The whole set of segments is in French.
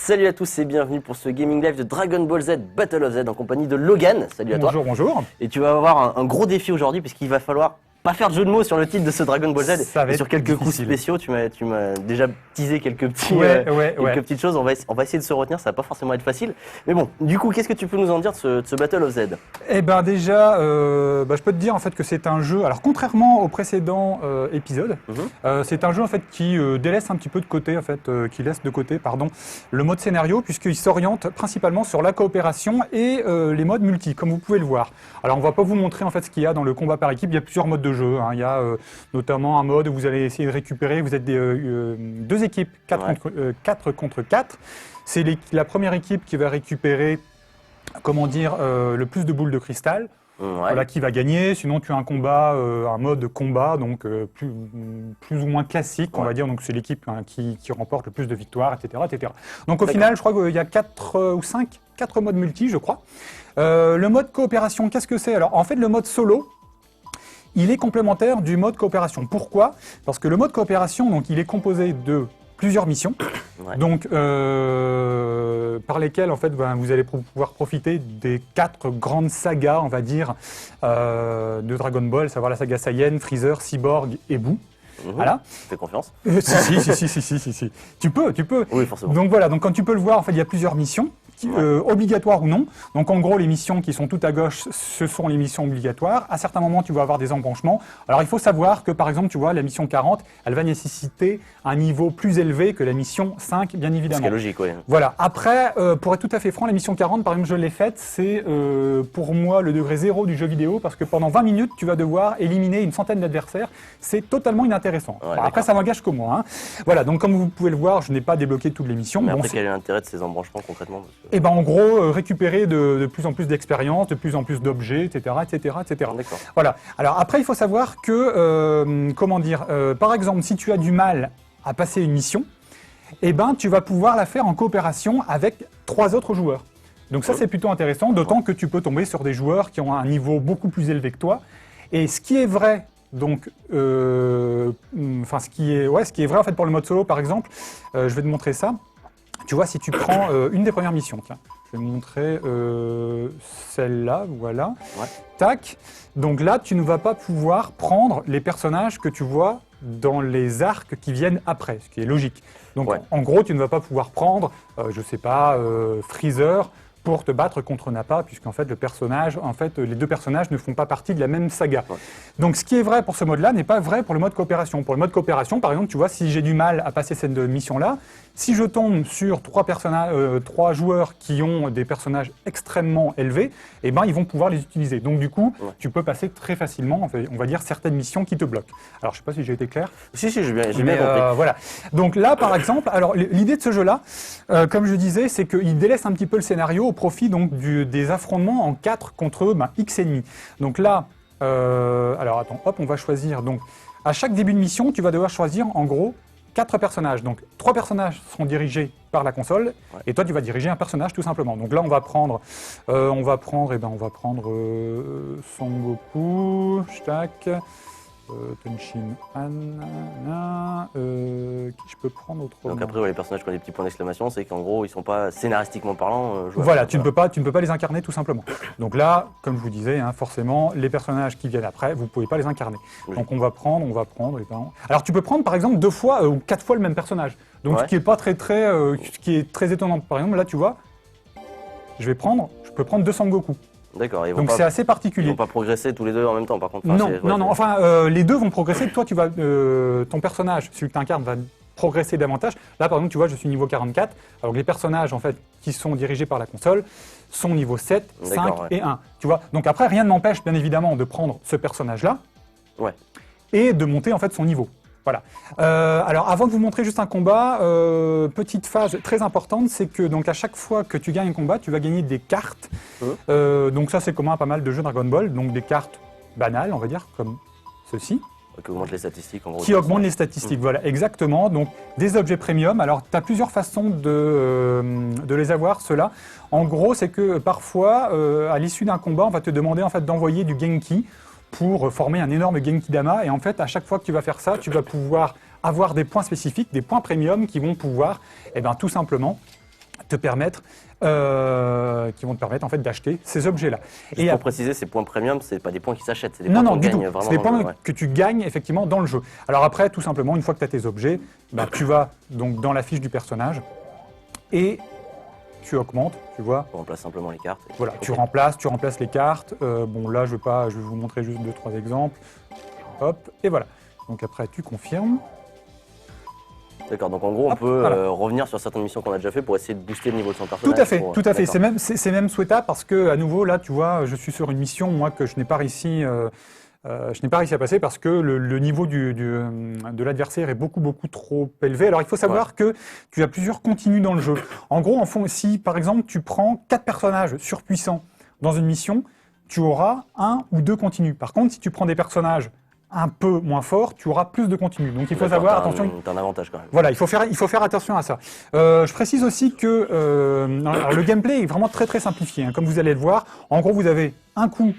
Salut à tous et bienvenue pour ce Gaming Live de Dragon Ball Z Battle of Z en compagnie de Logan. Salut à toi. Bonjour, bonjour. Et tu vas avoir un gros défi aujourd'hui puisqu'il va falloir pas faire de jeu de mots sur le titre de ce Dragon Ball Z et sur quelques coups spéciaux. Tu m'as déjà teasé quelques petites choses. On va essayer de se retenir, ça va pas forcément être facile. Mais bon, du coup, qu'est-ce que tu peux nous en dire de ce Battle of Z? Eh ben déjà, je peux te dire en fait que c'est un jeu. Alors contrairement au précédent épisode, c'est un jeu en fait qui délaisse un petit peu de côté en fait, qui laisse de côté le mode scénario puisqu'il s'oriente principalement sur la coopération et les modes multi, comme vous pouvez le voir. Alors on va pas vous montrer en fait ce qu'il y a dans le combat par équipe. Il y a plusieurs modes de jeu. Il y a notamment un mode où vous allez essayer de récupérer. Vous êtes deux équipes, 4 contre 4. C'est la première équipe qui va récupérer, comment dire, le plus de boules de cristal. Voilà qui va gagner. Sinon, tu as un combat, un mode combat, donc plus ou moins classique, on va dire. Donc c'est l'équipe qui remporte le plus de victoires, etc., etc. Donc au final, je crois qu'il y a 4 ou 5 modes multi, je crois. Le mode coopération, qu'est-ce que c'est? Alors en fait, le mode solo, il est complémentaire du mode coopération. Pourquoi? Parce que le mode coopération, donc, il est composé de plusieurs missions, donc par lesquelles en fait, vous allez pouvoir profiter des 4 grandes sagas, on va dire, de Dragon Ball, à savoir la saga Saiyan, Freezer, Cyborg et Boo. Voilà. Fais confiance. Si. Tu peux. Oui, forcément. Donc voilà, donc quand tu peux le voir, en fait, il y a plusieurs missions. Obligatoires ou non. Donc en gros, les missions qui sont tout à gauche, ce sont les missions obligatoires. À certains moments, tu vas avoir des embranchements. Alors il faut savoir que par exemple, tu vois, la mission 40, elle va nécessiter un niveau plus élevé que la mission 5, bien évidemment. C'est logique, oui. Voilà. Après, pour être tout à fait franc, la mission 40, par exemple, je l'ai faite, c'est pour moi le degré 0 du jeu vidéo, parce que pendant 20 minutes, tu vas devoir éliminer une centaine d'adversaires. C'est totalement inintéressant. Alors, après, ça m'engage que moi. Hein. Voilà, donc comme vous pouvez le voir, je n'ai pas débloqué toutes les missions. Mais après, quel est l'intérêt de ces embranchements concrètement? Et ben en gros, récupérer de plus en plus d'expérience, de plus en plus d'objets, etc., etc., etc. D'accord. Voilà. Alors après, il faut savoir que, par exemple, si tu as du mal à passer une mission, eh ben tu vas pouvoir la faire en coopération avec 3 autres joueurs. Donc ça, c'est plutôt intéressant, d'autant que tu peux tomber sur des joueurs qui ont un niveau beaucoup plus élevé que toi. Et ce qui est vrai, donc, ce qui est vrai en fait pour le mode solo, par exemple, je vais te montrer ça. Tu vois, si tu prends une des premières missions, tiens, je vais te montrer celle-là, voilà. Ouais. Tac. Donc là, tu ne vas pas pouvoir prendre les personnages que tu vois dans les arcs qui viennent après, ce qui est logique. Donc en gros, tu ne vas pas pouvoir prendre, je sais pas, Freezer pour te battre contre Nappa, puisqu'en fait, les deux personnages ne font pas partie de la même saga. Ouais. Donc ce qui est vrai pour ce mode-là n'est pas vrai pour le mode coopération. Pour le mode coopération, par exemple, tu vois, si j'ai du mal à passer cette mission-là, si je tombe sur 3 joueurs qui ont des personnages extrêmement élevés, eh ben, ils vont pouvoir les utiliser. Donc du coup, tu peux passer très facilement, on va dire, certaines missions qui te bloquent. Alors je sais pas si j'ai été clair. Si, j'ai bien compris. Voilà. Donc là, par exemple, alors l'idée de ce jeu-là, comme je disais, c'est qu'il délaisse un petit peu le scénario au profit donc des affrontements en 4 contre X ennemis. Donc là, alors attends, hop, on va choisir. Donc à chaque début de mission, tu vas devoir choisir en gros 4 personnages. Donc 3 personnages seront dirigés par la console et toi tu vas diriger un personnage tout simplement. Donc là on va prendre Son Goku, Shtak, Tenshin Han, qui je peux prendre autrement. Donc après les personnages qui ont des petits points d'exclamation, c'est qu'en gros ils sont pas scénaristiquement parlant jouables. Voilà, tu ne peux pas les incarner tout simplement. Donc là, comme je vous disais, forcément les personnages qui viennent après, vous pouvez pas les incarner. Oui. Donc on va prendre et ben... Alors tu peux prendre par exemple 2 fois ou 4 fois le même personnage. Donc ce qui est pas ce qui est très étonnant. Par exemple là tu vois, je peux prendre 2 Sangoku. D'accord. Donc c'est assez particulier. Ils vont pas progresser tous les deux en même temps, par contre. Non. Enfin, les deux vont progresser. Toi, ton personnage, celui que tu incarnes, va progresser davantage. Là, par exemple, tu vois, je suis niveau 44. Alors les personnages, en fait, qui sont dirigés par la console, sont niveau 7, 5 et 1. Tu vois. Donc après, rien ne m'empêche, bien évidemment, de prendre ce personnage-là et de monter en fait son niveau. Voilà. Alors, avant de vous montrer juste un combat, petite phase très importante, c'est que donc à chaque fois que tu gagnes un combat, tu vas gagner des cartes. Donc ça, c'est commun à pas mal de jeux Dragon Ball. Donc des cartes banales, on va dire, comme ceci. Qui augmentent les statistiques, en gros. Qui augmentent les statistiques, voilà, exactement. Donc des objets premium. Alors, tu as plusieurs façons de les avoir, ceux-là. En gros, c'est que parfois, à l'issue d'un combat, on va te demander en fait d'envoyer du Genki pour former un énorme Genki-Dama. Et en fait, à chaque fois que tu vas faire ça, tu vas pouvoir avoir des points spécifiques, des points premium qui vont pouvoir, tout simplement, te permettre en fait d'acheter ces objets-là. Et pour préciser, ces points premium, c'est pas des points qui s'achètent, c'est des points qu'on gagne vraiment. C'est des points que tu gagnes effectivement dans le jeu. Alors après, tout simplement, une fois que tu as tes objets, tu vas donc dans la fiche du personnage et tu augmentes, tu vois. Tu remplaces simplement les cartes. Voilà, tu remplaces les cartes. Bon là, je vais vous montrer juste 2-3 exemples. Hop, et voilà. Donc après, tu confirmes. D'accord, donc en gros, on peut revenir sur certaines missions qu'on a déjà fait pour essayer de booster le niveau de son personnage. Tout à fait. C'est même souhaitable parce que, à nouveau, là, tu vois, je suis sur une mission, moi, que je n'ai pas réussi à passer parce que le niveau de l'adversaire est beaucoup trop élevé. Alors, il faut savoir que tu as plusieurs continues dans le jeu. En gros, si, par exemple, tu prends 4 personnages surpuissants dans une mission, tu auras 1 ou 2 continues. Par contre, si tu prends des personnages un peu moins fort, tu auras plus de continu. Donc il faut savoir, attention. C'est un avantage quand même. Voilà, il faut faire attention à ça. Je précise aussi que le gameplay est vraiment très simplifié, hein, comme vous allez le voir. En gros, vous avez un coup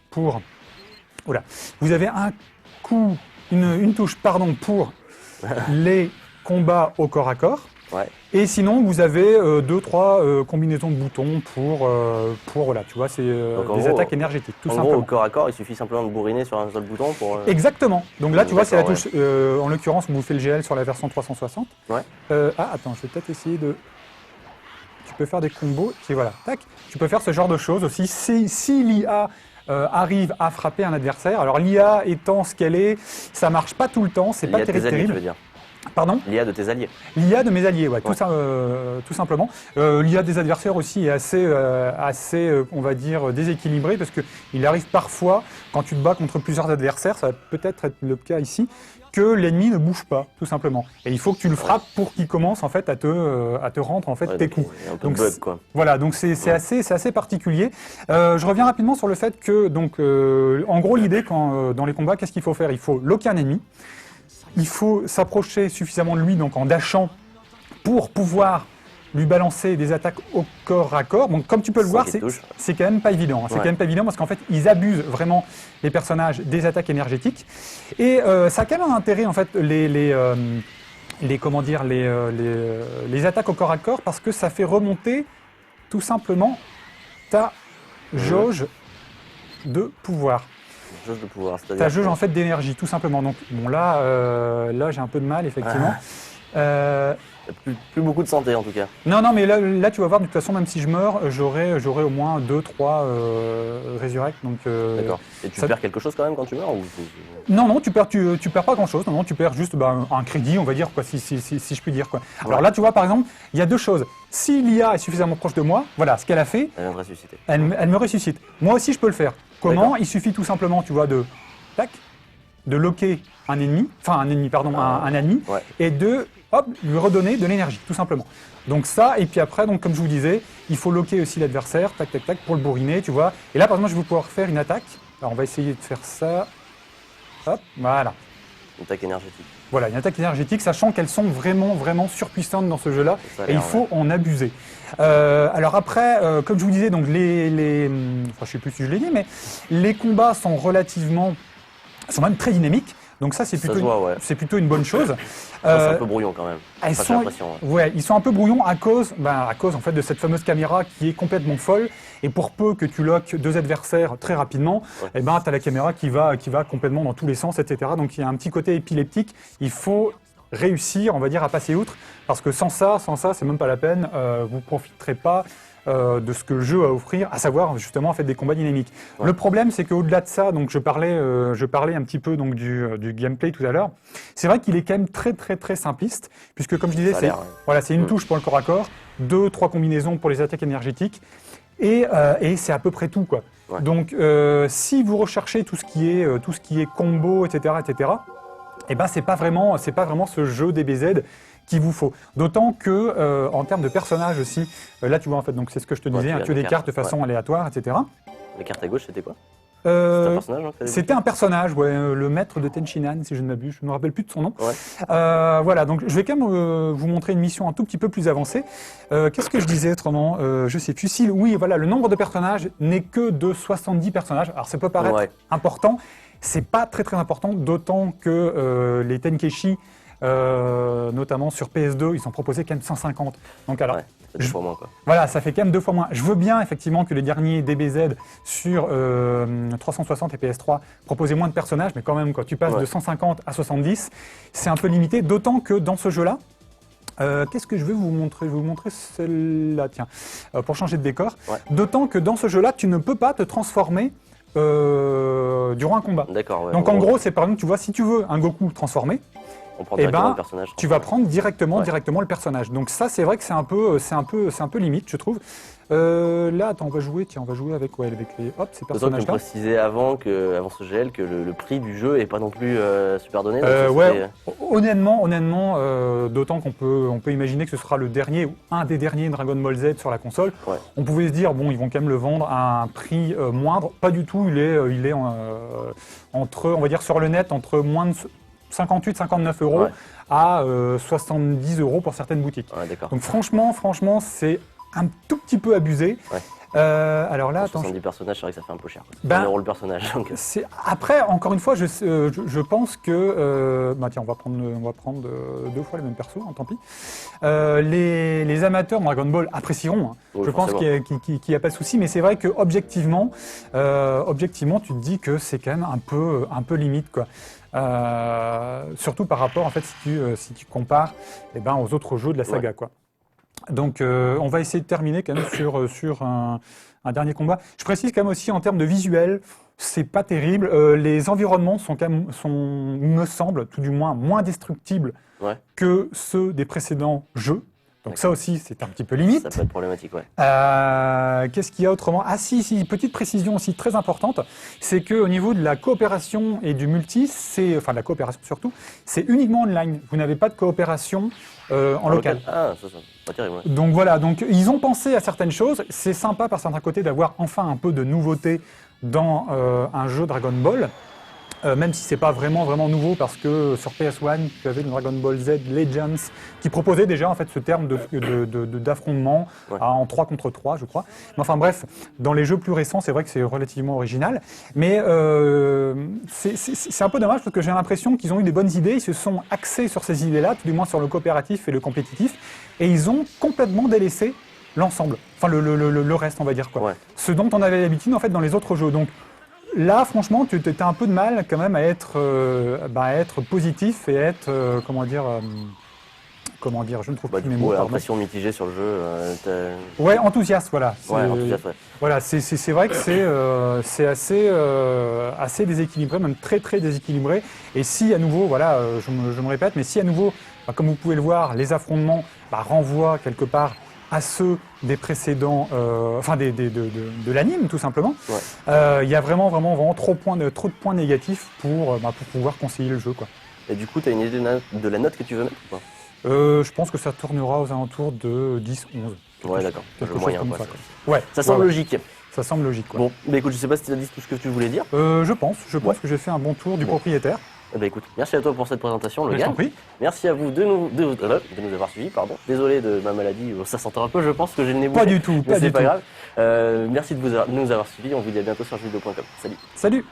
pour... Voilà. Vous avez une touche pour les combats au corps à corps. Ouais. Et sinon, vous avez 2-3 combinaisons de boutons pour voilà, tu vois, c'est des attaques énergétiques, tout simplement. En gros, au corps à corps, il suffit simplement de bourriner sur un seul bouton pour... Exactement. Donc là, tu vois, c'est la touche, en l'occurrence, on vous fait le GL sur la version 360. Ouais. Attends, je vais peut-être essayer de... Tu peux faire des combos, et voilà, tac. Tu peux faire ce genre de choses aussi. Si l'IA arrive à frapper un adversaire, alors l'IA étant ce qu'elle est, ça marche pas tout le temps, c'est pas terrible. Tu veux dire. Pardon ? L'IA de tes alliés. L'IA de mes alliés, ouais. Tout simplement. L'IA des adversaires aussi est assez on va dire, déséquilibrée parce qu'il arrive parfois, quand tu te bats contre plusieurs adversaires, ça va peut-être être le cas ici, que l'ennemi ne bouge pas, tout simplement. Et il faut que tu le frappes pour qu'il commence en fait à te rendre en fait tes coups. Un peu bug, quoi. Voilà, donc c'est assez particulier. Je reviens rapidement sur le fait que, donc, en gros, l'idée dans les combats, qu'est-ce qu'il faut faire ? Il faut locker un ennemi. Il faut s'approcher suffisamment de lui, donc en dashant, pour pouvoir lui balancer des attaques au corps à corps. Donc, comme tu peux le voir, c'est quand même pas évident. Hein. C'est quand même pas évident parce qu'en fait, ils abusent vraiment, les personnages, des attaques énergétiques. Et ça a quand même un intérêt, en fait, les attaques au corps à corps, parce que ça fait remonter, tout simplement, ta jauge de pouvoir. Jauge de pouvoir, ta jauge en fait d'énergie, tout simplement. Donc bon là j'ai un peu de mal effectivement. Plus beaucoup de santé en tout cas. Non mais là tu vas voir, de toute façon même si je meurs, j'aurai au moins 2-3 résurrects. D'accord. Et tu perds quelque chose quand même quand tu meurs ou... Non, tu perds pas grand chose. Non, tu perds juste un crédit, on va dire, quoi, si je puis dire, quoi. Ouais. Alors là tu vois par exemple, il y a 2 choses. Si l'IA est suffisamment proche de moi, voilà ce qu'elle a fait. Elle vient de ressusciter. Elle me ressuscite. Moi aussi je peux le faire. Comment ? Il suffit tout simplement, tu vois, de locker un ennemi, un ennemi, et de lui redonner de l'énergie, tout simplement. Donc ça, et puis après, donc, comme je vous disais, il faut locker aussi l'adversaire, tac, pour le bourriner, tu vois. Et là, par exemple, je vais pouvoir faire une attaque. Alors on va essayer de faire ça. Hop, voilà. Une attaque énergétique. Voilà, une attaque énergétique, sachant qu'elles sont vraiment surpuissantes dans ce jeu-là, et il faut en abuser. Alors après, comme je vous disais, donc je sais plus si je l'ai dit, mais les combats sont même très dynamiques. Donc ça, c'est plutôt une bonne chose. C'est un peu brouillon quand même. Ils sont un peu brouillons à cause en fait de cette fameuse caméra qui est complètement folle. Et pour peu que tu loques 2 adversaires très rapidement, tu as la caméra qui va complètement dans tous les sens, etc. Donc il y a un petit côté épileptique. Il faut réussir, on va dire, à passer outre, parce que sans ça, c'est même pas la peine. Vous profiterez pas de ce que le jeu a à offrir, à savoir justement en fait des combats dynamiques. Ouais. Le problème, c'est qu'au-delà de ça, donc je parlais un petit peu donc du gameplay tout à l'heure. C'est vrai qu'il est quand même très simpliste, puisque comme je disais, c'est une touche pour le corps à corps, 2-3 combinaisons pour les attaques énergétiques, et c'est à peu près tout, quoi. Ouais. Donc si vous recherchez tout ce qui est combo, etc., c'est pas vraiment ce jeu DBZ qu'il vous faut. D'autant que, en termes de personnages aussi, là tu vois en fait, donc c'est ce que je te disais, tu as des cartes de façon aléatoire, etc. La carte à gauche, c'était quoi ? C'était un personnage, le maître de Tenchinan, si je ne m'abuse, je ne me rappelle plus de son nom. Ouais. Voilà, donc je vais quand même vous montrer une mission un tout petit peu plus avancée. Qu'est-ce que je disais autrement ? Je sais plus. Oui, voilà, le nombre de personnages n'est que de 70 personnages. Alors ça peut paraître important, c'est pas très important, d'autant que les Tenkeshi notamment sur PS2, ils ont proposé quand même 150. Donc alors, ouais, c'est 2 fois moins quoi. Voilà, ça fait quand même 2 fois moins. Je veux bien effectivement que les derniers DBZ sur 360 et PS3 proposaient moins de personnages, mais quand même, quand tu passes de 150 à 70, c'est un peu limité, d'autant que dans ce jeu-là, qu'est-ce que je vais vous montrer? Je vais vous montrer celle-là, tiens, pour changer de décor. Ouais. D'autant que dans ce jeu-là, tu ne peux pas te transformer durant un combat. D'accord. Ouais, donc en gros, c'est par exemple, tu vois, si tu veux un Goku transformé, le personnage, tu vas prendre directement le personnage. Donc ça, c'est vrai que c'est un peu limite, je trouve. Là, attends, on va jouer avec les ces personnages-là. Tu précisais avant ce GL que le prix du jeu est pas non plus super donné. Honnêtement, d'autant qu'on peut imaginer que ce sera le dernier ou un des derniers Dragon Ball Z sur la console. Ouais. On pouvait se dire bon, ils vont quand même le vendre à un prix moindre. Pas du tout. Il est entre, on va dire sur le net, entre moins de 58-59 € à 70 € pour certaines boutiques. Ouais, donc franchement, c'est un tout petit peu abusé. Ouais. Alors là, 70 personnages, c'est vrai que ça fait un peu cher. 1 € le personnage. Donc. Après, encore une fois, je pense que... tiens, on va prendre 2 fois les mêmes persos, hein, tant pis. Les amateurs de Dragon Ball apprécieront. Hein. Oui, je pense qu'il n'y a pas de souci, mais c'est vrai que objectivement, tu te dis que c'est quand même un peu limite, quoi. Surtout par rapport, en fait, si tu compares aux autres jeux de la saga, quoi. Donc, on va essayer de terminer quand même sur un dernier combat. Je précise quand même aussi en termes de visuel, c'est pas terrible. Les environnements sont quand même, me semble, tout du moins destructibles que ceux des précédents jeux. Donc ça aussi, c'est un petit peu limite. Ça peut être problématique, ouais. Qu'est-ce qu'il y a autrement? Ah si, petite précision aussi très importante, c'est qu'au niveau de la coopération et du multi, enfin de la coopération surtout, c'est uniquement online. Vous n'avez pas de coopération en local. Ah, ça, pas terrible. Ouais. Donc voilà, donc ils ont pensé à certaines choses. C'est sympa par certains côtés d'avoir enfin un peu de nouveauté dans un jeu Dragon Ball. Même si c'est pas vraiment nouveau, parce que sur PS1, tu avais le Dragon Ball Z Legends qui proposait déjà en fait ce terme d'affrontement en 3 contre 3, je crois. Mais enfin bref, dans les jeux plus récents, c'est vrai que c'est relativement original. Mais c'est un peu dommage parce que j'ai l'impression qu'ils ont eu des bonnes idées, ils se sont axés sur ces idées-là, tout du moins sur le coopératif et le compétitif, et ils ont complètement délaissé l'ensemble, enfin le reste, on va dire, quoi. Ouais. Ce dont on avait l'habitude en fait dans les autres jeux. Donc là, franchement, tu as un peu de mal quand même à être positif et être, je ne trouve pas mes mots. Impression mitigée sur le jeu. Ouais, enthousiaste, voilà. Enthousiaste, ouais. Voilà, c'est vrai que c'est assez déséquilibré, même très très déséquilibré. Et si à nouveau, voilà, je me répète, mais si à nouveau, comme vous pouvez le voir, les affrontements renvoient quelque part à ceux des précédents, de l'anime tout simplement. Il y a vraiment trop de points négatifs pour pouvoir conseiller le jeu, quoi. Et du coup, tu as une idée de la note que tu veux mettre ou pas? Je pense que ça tournera aux alentours de 10-11. Ouais, d'accord. Quelque chose comme ça, quoi. Ouais, ça semble logique. Ça semble logique, quoi. Bon, mais écoute, je sais pas si tu as dit tout ce que tu voulais dire. Je pense que j'ai fait un bon tour du propriétaire. Eh ben écoute, merci à toi pour cette présentation, Logan. Je t'en prie. Merci à vous de nous avoir suivis, pardon. Désolé de ma maladie, ça s'entend un peu, je pense que j'ai le nez bouché. Pas du tout, mais c'est pas grave. Merci de nous avoir suivis, on vous dit à bientôt sur jeuxvideo.com. Salut. Salut.